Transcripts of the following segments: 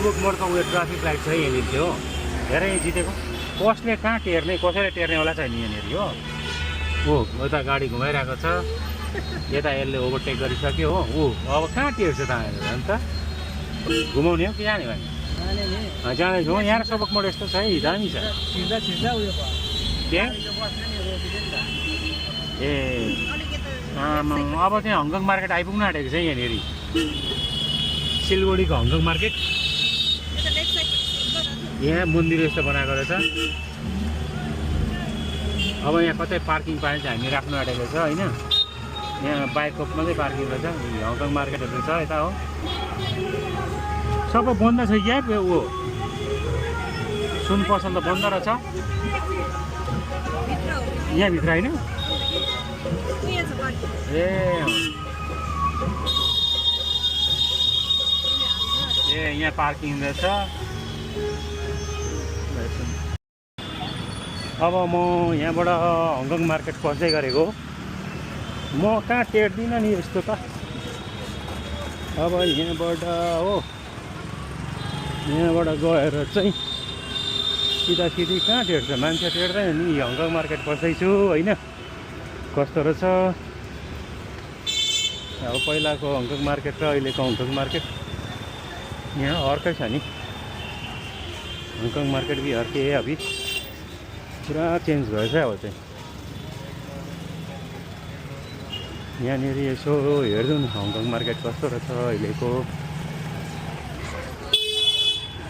सेलबुक मोडको उयो traffic light छ यहाँनिर थियो धेरै जितेको कसले कहाँ टेर्ने कसैले टेर्नेवाला छैन यहाँनिर हो उता गाडी घुमाइरहेको छ यता यसले ओभरटेक गरिसक्यो हो अब कहाँ टेर्छ त अन्त घुमाउने हो कि जाने भने जाँदैछु हो यहाँ सेलबुक मोड यस्तो छ है दामी छ ए अब त्यहाँ हङकङ मार्केट आइपुग्नु आँटेको छ यहाँनिर सिलगढीको हङकङ मार्केट यहाँ मन्दिर यस्तो बनाएको रहेछ अब यहाँ कतै पार्किङ पाए चाहिँ हामी राख्नु आँटेको छ होइन यहाँ बाइकको मात्रै पार्किङ रहेछ हङकङ मार्केटहरू छ यता हो सबै बन्द छ क्या ऊ सुन पसल त बन्द रहेछ यहाँभित्र होइन ए यहाँ पार्किङ रहेछ अब म यहाँबाट हङकङ मार्केट पस्दै गरेको म कहाँ टेर्दिनँ नि यस्तो त अब यहाँबाट हो यहाँबाट गएर चाहिँ सिधा कहाँ टेर्छ मान्छे टेर्दैन नि हङकङ मार्केट पस्दैछु होइन कस्तो रहेछ अब पहिलाको हङकङ मार्केट र अहिलेको हङकङ मार्केट यहाँ अर्कै छ नि हङकङ मार्केट भी अर्कै है अभी पुरा चेन्ज भएछ अब चाहिँ यहाँनिर यसो हेर्नु न हङकङ मार्केट कस्तो रहेछ अहिलेको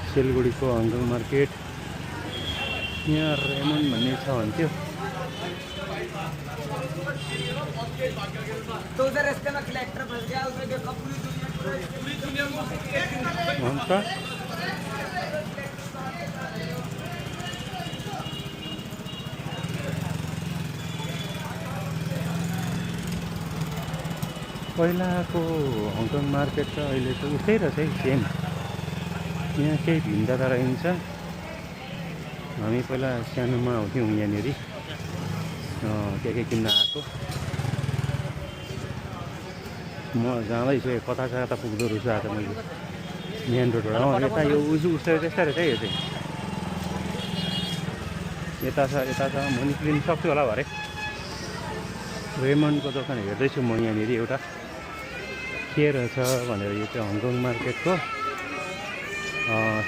सिलगढीको हङकङ मार्केट यहाँ रेमन्ड भन्ने छ भन्थ्यो हुन्छ पहिलाको हङकङ मार्केट र अहिलेको उस्तै रहेछ है सेम यहाँ केही भिन्नता रहन्छ हामी पहिला सानोमा आउँथ्यौँ यहाँनिर के किन्न आएको म जाँदैछु कता कता पुग्दो रहेछु आज मैले मेन रोडबाट यता यो उस्तै त्यस्तै रहेछ है यो चाहिँ यता छ म निक्लिनु सक्छु होला भरे रेमन्डको दोकान हेर्दैछु म यहाँनिर एउटा के रहेछ भनेर यो चाहिँ हङकङ मार्केटको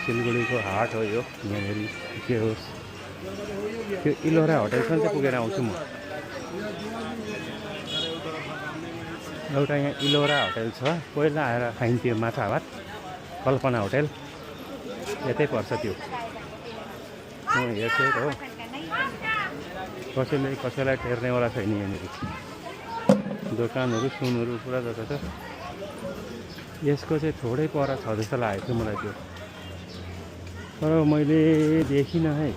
सिलगढीको हाट हो यो यहाँनिर के होस् त्यो इलोरा होटलसम्म चाहिँ पुगेर आउँछु म एउटा यहाँ इलोरा होटल छ पहिला आएर खाइन्थ्यो माछा भात कल्पना होटल यतै पर्छ त्यो हेर्छु हो कसैलाई टेर्नेवाला छैन यहाँनिर दोकानहरू सुनहरू पुरा जग्गा छ यसको चाहिँ थोरै पर छ जस्तो लागेको थियो मलाई त्यो तर मैले देखिनँ है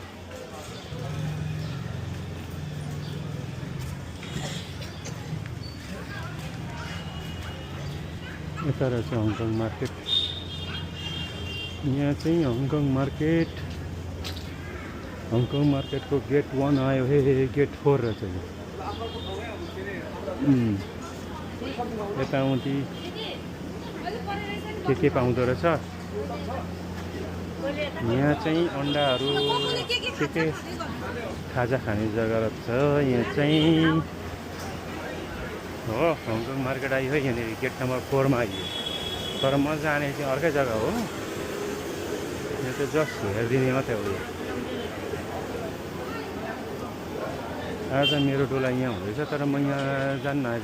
यता रहेछ हङकङ मार्केट यहाँ चाहिँ हङकङ मार्केटको गेट 1 आयो हे गेट 4 रहेछ यो यताउति के पाउँदो रहेछ यहाँ चाहिँ अन्डाहरू के खाजा खाने जग्गा रहेछ यहाँ चाहिँ हो हङकङ मार्केट आयो है यहाँनिर गेट नम्बर 4 मा आइयो तर म जाने चाहिँ अर्कै जग्गा हो यो त जस्ट हेरिदिने मात्रै हो आज मेरो डोला यहाँ हुँदैछ तर म यहाँ जान्न आज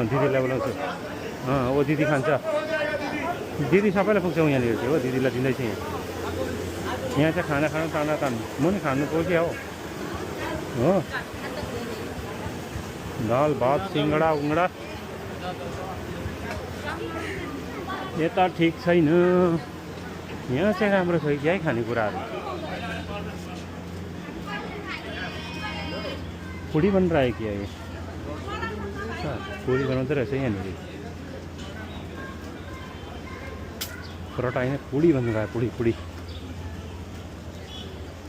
दिदीलाई बोलाउँछु ओ दिदी खान्छ दिदी सबैलाई पुग्छौँ यहाँनिर चाहिँ हो दिदीलाई दिँदैछ यहाँ चाहिँ खाना खानु तान म नि खानु पुग्यो हो दाल भात सिङ्गडा उङ्गडा यता ठिक छैन यहाँ चाहिँ राम्रो छ क्या खानेकुराहरू पुडी बन रहा है क्या ये पूरी बनाउँदै रहेछ यहाँनिर परोटा होइन पुडी बन रहा है पुडी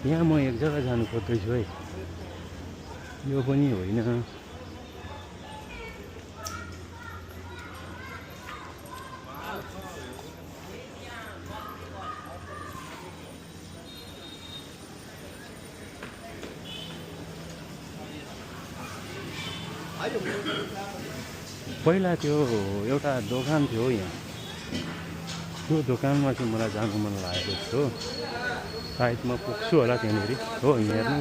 यहाँ म एक जग्गा जानु खोज्दैछु है यो पनि होइन पहिला त्यो एउटा दोकान थियो यहाँ, त्यो दोकानमा चाहिँ मलाई जानु मन लागेको थियो। सायद म पुग्छु होला त्यहाँनिर हो। हेर्नु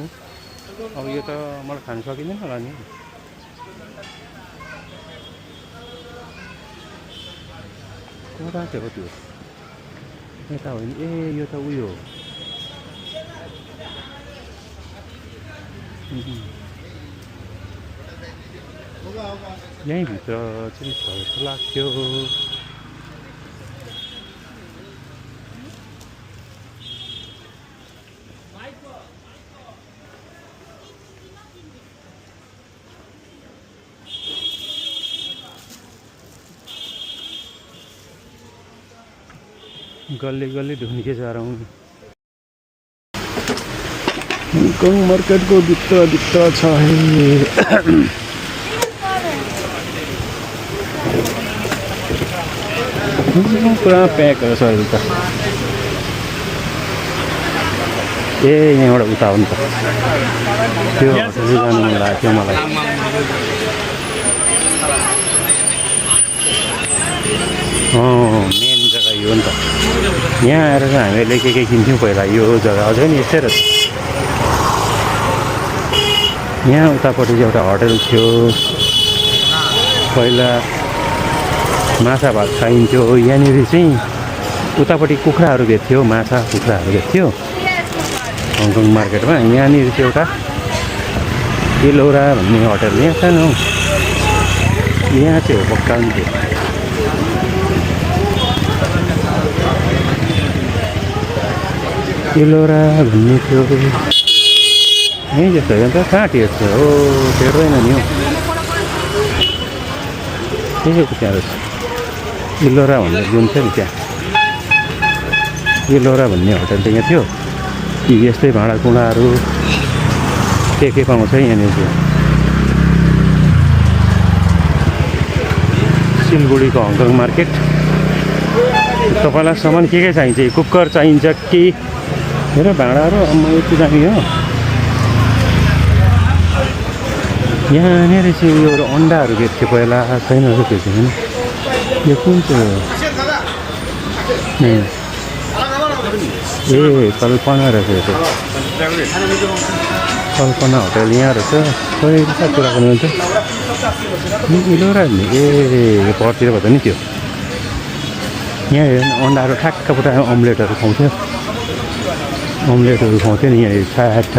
अब यो त मलाई खानु सकिँदैन होला नि। कता थियो त्यो? यता होइन ए, यो त उयो यहीँभित्र चाहिँ छ जस्तो लाग्थ्यो। गल्ली गल्ली ढुङ्गे जा रहा हूँ। हङकङ मार्केटको भित्र छ है। पुरा प्याक हो सर त। ए यहाँबाट उता हो नि त। त्यो जानु मन लागेको थियो मलाई। मेन जग्गा यो नि त। यहाँ आएर चाहिँ हामीले के किन्थ्यौँ पहिला। यो जग्गा अझै नि यस्तै रहेछ। यहाँ उतापट्टि चाहिँ एउटा होटल थियो। पहिला माछा भात खाइन्थ्यो। यहाँनिर चाहिँ उतापट्टि कुखुराहरू बेच्थ्यो, माछा कुखुराहरू बेच्थ्यो हङकङ मार्केटमा। यहाँनिर चाहिँ एउटा एलोरा भन्ने होटल यहाँ सानो, यहाँ चाहिँ हो पक्का थियो। एलोरा भन्ने थियो यहीँ जस्तो हो। अन्त कहाँ टेर्छ हो? टेर्दैन नि हौ। त्यही हो त्यहाँ रहेछ एलोरा भन्ने जुन छ नि त्यहाँ। एलोरा भन्ने होटल त यहाँ थियो। यस्तै भाँडाकुँडाहरू के पाउँछ यहाँनिर चाहिँ। सिलगढीको हङकङ मार्केट। तपाईँलाई सामान के चाहिन्छ? कुकर चाहिन्छ कि मेरो भाँडाहरू? म यति दामी हो। यहाँनिर चाहिँ यो अन्डाहरू बेच्थ्यो पहिला, छैन रहेछ त्यो चाहिँ। यो कुन चाहिँ हो? ए कल्पना रहेछ यो। कल्पना होटल यहाँ रहेछ। कहिले कुरा गर्नुहुन्छ? एलोरा नि ए परतिर भन्छ नि त्यो। यहाँ हेर्नु अन्डाहरू ठ्याक्क पुरा अम्लेटहरू खुवाउँथ्यो। अम्लेटहरू खुवाउँथ्यो नि यहाँनिर ठ्याक्क।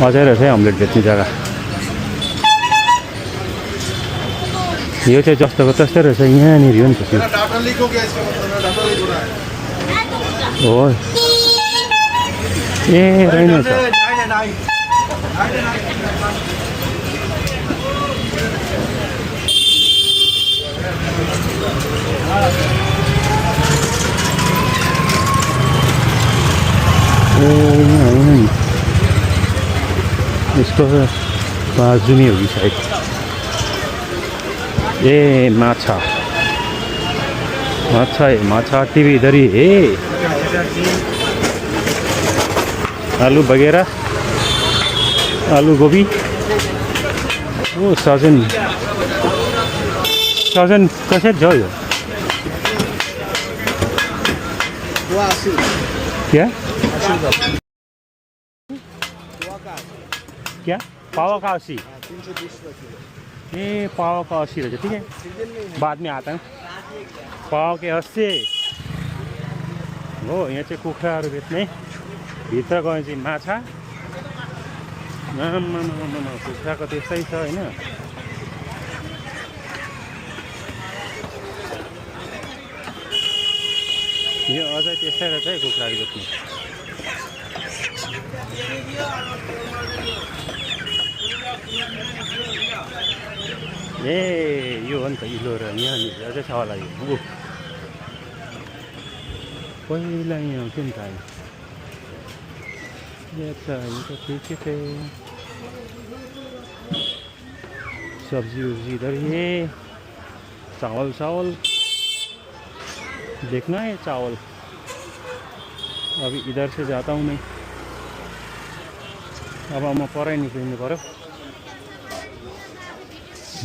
अझै रहेछ है अम्लेट बेच्ने जग्गा। यो चाहिँ जस्तोको त्यस्तै रहेछ। यहाँनिर हो नि त त्यो। हो ए रहेनछ। ए होइन नि यसको बाजुमै हो कि सायद। ए माछा माछा है, माछा टीवी इधर ही है। आलू वगैरह, आलू गोभी। ओ सजन, सजन कसरी छ यो? क्या क्या? पावा का 80। ये पाव का 80 रहेछ। ठीक है, बाद में आता है। पाव के 80 हो। यहाँ चाहिँ कुखुराहरू बेच्ने। भित्र गए चाहिँ माछा। कुखुराको त्यस्तै छ होइन। यो अझै त्यस्तै रहेछ है कुखुराहरू बेच्ने। ए यो हो नि त इलोरा। यहाँनिर अझै छ होला यो। पहिला यहाँ के नि त ये तो ठीक है। सब्जी उब्जी इधर ये चावल चावल देखना है चावल। अभी इधर से जाता हूँ मैं। अब मैं परै निक्लिनु पर्यो।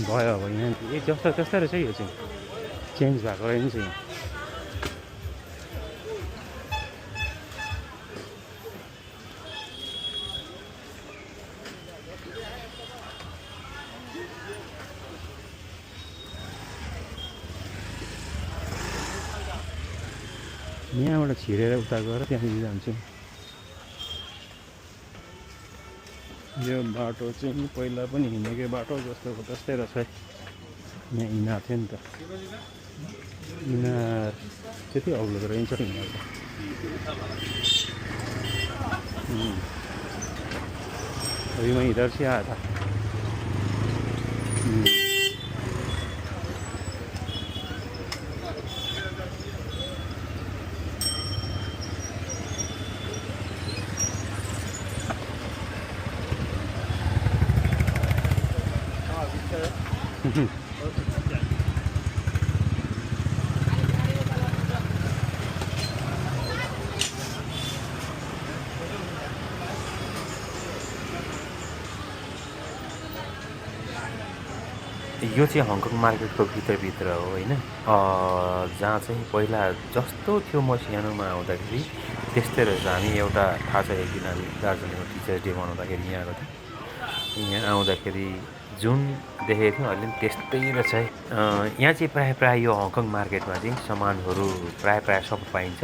भयो अब यहाँ ए जस्तो त्यस्तै रहेछ यो चाहिँ चेन्ज भएको रहेछ यहाँ यहाँबाट छिरेर उता गएर त्यहाँनिर जान्छौँ यो बाटो चाहिँ पहिला पनि हिँडेकै बाटो जस्तो त्यस्तै रहेछ यहाँ इनार थियो नि त इनार त्यति अग्लो त रहन्छ इनार त अभी मैं इधर से आया था यो चाहिँ हङकङ मार्केटको भित्रभित्र हो होइन जहाँ चाहिँ पहिला जस्तो थियो म सानोमा आउँदाखेरि त्यस्तै रहेछ हामी एउटा थाहा छ एक दिन हामी दार्जिलिङको टिचर्स डे मनाउँदाखेरि यहाँ आएको थियो यहाँ आउँदाखेरि जुन देखेको थियो अहिले पनि त्यस्तै रहेछ है यहाँ चाहिँ प्रायः यो हङकङ मार्केटमा चाहिँ सामानहरू प्रायः सब पाइन्छ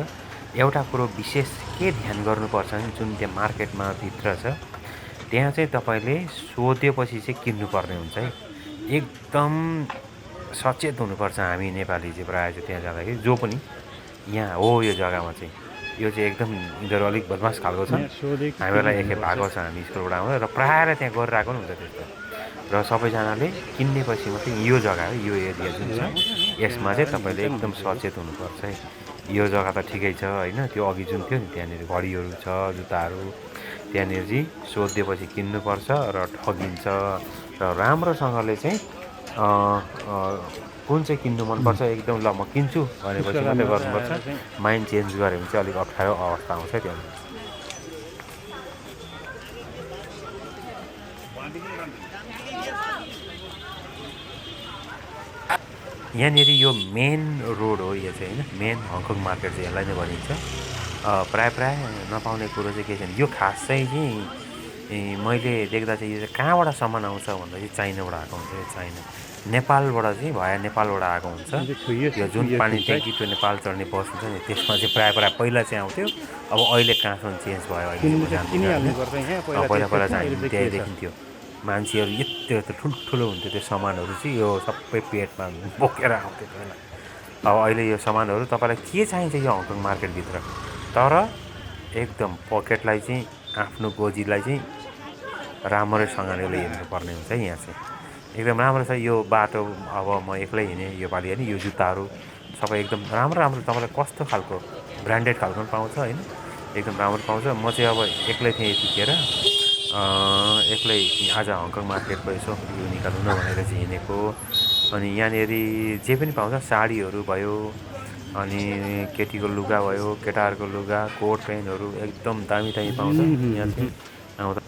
एउटा कुरो विशेष के ध्यान गर्नुपर्छ भने जुन त्यहाँ मार्केटमा भित्र छ त्यहाँ चाहिँ तपाईँले सोधेपछि चाहिँ किन्नुपर्ने हुन्छ है एकदम सचेत हुनुपर्छ हामी नेपाली चाहिँ प्रायः चाहिँ त्यहाँ जाँदाखेरि जो पनि यहाँ हो यो जग्गामा चाहिँ यो चाहिँ एकदम यिनीहरू अलिक बदमास खालको छ हामीलाई एकखेप भएको छ हामी स्कुलबाट आउँदा र प्रायः त्यहाँ गरेर आएको पनि हुन्छ त्यस्तो र सबैजनाले किन्नेपछि मात्रै यो जग्गा हो यो एरिया जुन छ यसमा चाहिँ तपाईँले एकदम सचेत हुनुपर्छ है यो जग्गा त ठिकै छ होइन त्यो अघि जुन थियो नि त्यहाँनिर घडीहरू छ जुत्ताहरू त्यहाँनिर चाहिँ सोधिदिएपछि किन्नुपर्छ र ठगिन्छ र राम्रोसँगले चाहिँ कुन चाहिँ किन्नु मनपर्छ एकदम ल म किन्छु भनेपछि मात्रै गर्नुपर्छ माइन्ड चेन्ज गऱ्यो भने चाहिँ अलिक अप्ठ्यारो अवस्था आउँछ त्यहाँनिर यहाँनिर यो मेन रोड हो यो चाहिँ होइन मेन हङकङ मार्केट चाहिँ यसलाई नै भनिन्छ प्रायः नपाउने कुरो चाहिँ के छ भने यो खास चाहिँ मैले देख्दा चाहिँ यो चाहिँ कहाँबाट सामान आउँछ भन्दा चाहिँ चाइनाबाट आएको हुन्छ यो चाइना नेपालबाट चाहिँ नेपालबाट आएको हुन्छ यो जुन पानी ट्याङ्की त्यो नेपाल चढ्ने बस हुन्छ नि त्यसमा चाहिँ प्रायः पहिला चाहिँ आउँथ्यो अब अहिले कहाँसम्म चेन्ज भयो अहिले पहिला चाहिँ त्यही देखिन्थ्यो मान्छेहरू यत्रो ठुल्ठुलो हुन्थ्यो त्यो सामानहरू चाहिँ यो सबै पेटमा बोकेर आउँथ्यो पहिला अब अहिले यो सामानहरू तपाईँलाई के चाहिन्छ यो हङकङ मार्केटभित्र तर एकदम पकेटलाई चाहिँ आफ्नो गोजीलाई चाहिँ राम्रैसँगले हेर्नुपर्ने हुन्छ यहाँ चाहिँ एकदम राम्रो छ यो बाटो अब म एक्लै हिँडेँ योपालि होइन यो जुत्ताहरू सबै एकदम राम्रो तपाईँलाई कस्तो खालको ब्रान्डेड खालको पनि पाउँछ होइन एकदम राम्रो पाउँछ म चाहिँ अब एक्लै थिएँ यतिखेर एक्लै आज हङकङ मार्केटको यसो यो निकाल्नु न भनेर चाहिँ हिँडेको अनि यहाँनिर जे पनि पाउँछ साडीहरू भयो अनि केटीको लुगा भयो केटाहरूको लुगा कोट पेन्टहरू एकदम दामी पाउँछ यहाँ चाहिँ आउँदा